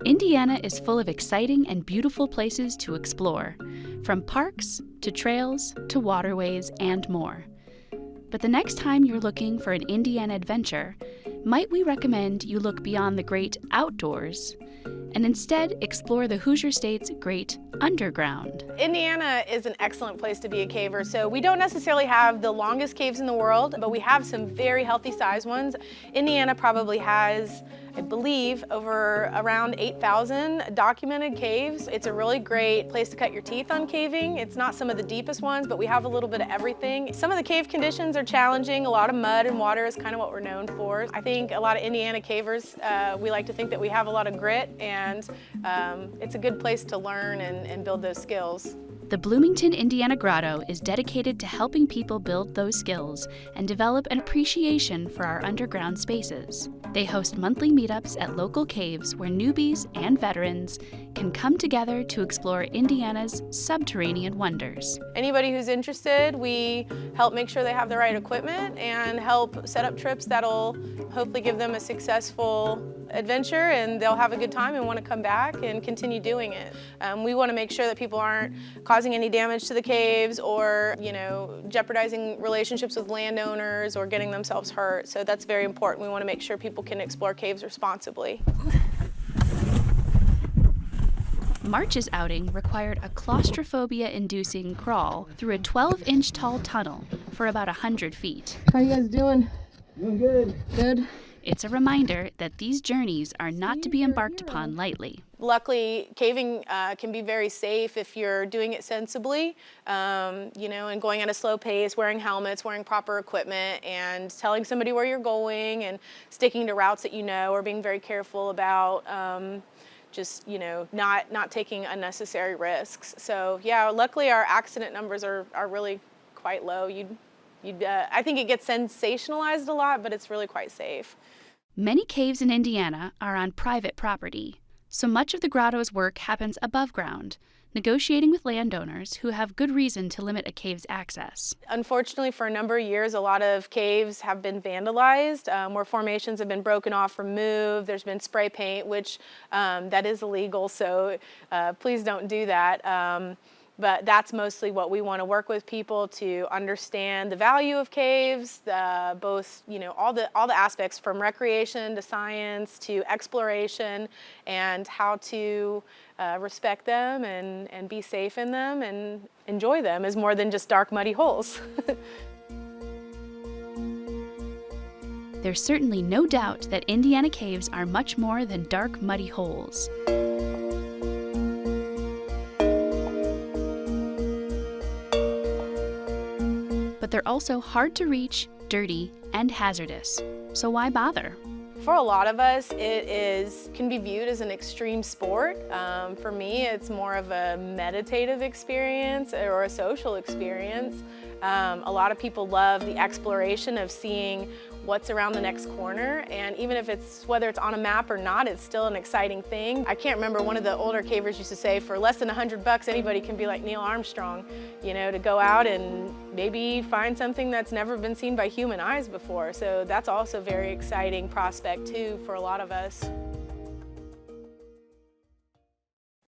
Indiana is full of exciting and beautiful places to explore, from parks to trails to waterways and more. But the next time you're looking for an Indiana adventure, might we recommend you look beyond the great outdoors and instead explore the Hoosier State's great underground? Indiana is an excellent place to be a caver. So we don't necessarily have the longest caves in the world, but we have some very healthy sized ones. Indiana probably has, I believe, around 8,000 documented caves. It's a really great place to cut your teeth on caving. It's not some of the deepest ones, but we have a little bit of everything. Some of the cave conditions are challenging. A lot of mud and water is kind of what we're known for. I think a lot of Indiana cavers, we like to think that we have a lot of grit, and it's a good place to learn and build those skills. The Bloomington, Indiana Grotto is dedicated to helping people build those skills and develop an appreciation for our underground spaces. They host monthly meetups at local caves where newbies and veterans can come together to explore Indiana's subterranean wonders. Anybody who's interested, we help make sure they have the right equipment and help set up trips that'll hopefully give them a successful adventure, and they'll have a good time and want to come back and continue doing it. We want to make sure that people aren't causing any damage to the caves or, jeopardizing relationships with landowners or getting themselves hurt. So that's very important. We want to make sure people can explore caves responsibly. March's outing required a claustrophobia-inducing crawl through a 12-inch tall tunnel for about 100 feet. How you guys doing? Doing good. Good. It's a reminder that these journeys are not to be embarked upon lightly. Luckily, caving can be very safe if you're doing it sensibly, and going at a slow pace, wearing helmets, wearing proper equipment, and telling somebody where you're going, and sticking to routes that you know, or being very careful about not taking unnecessary risks. So yeah, luckily our accident numbers are really quite low. I think it gets sensationalized a lot, but it's really quite safe. Many caves in Indiana are on private property, so much of the Grotto's work happens above ground, negotiating with landowners who have good reason to limit a cave's access. Unfortunately, for a number of years, a lot of caves have been vandalized, where formations have been broken off, removed. There's been spray paint, which that is illegal, so please don't do that. But that's mostly what we want to work with people to understand the value of caves, both all the aspects from recreation to science to exploration, and how to respect them and be safe in them and enjoy them as more than just dark, muddy holes. There's certainly no doubt that Indiana caves are much more than dark, muddy holes. But they're also hard to reach, dirty, and hazardous. So why bother? For a lot of us, can be viewed as an extreme sport. For me, it's more of a meditative experience or a social experience. A lot of people love the exploration of seeing what's around the next corner, and even if whether it's on a map or not, it's still an exciting thing. I can't remember, one of the older cavers used to say, for less than $100, anybody can be like Neil Armstrong, to go out and maybe find something that's never been seen by human eyes before. So that's also a very exciting prospect too for a lot of us.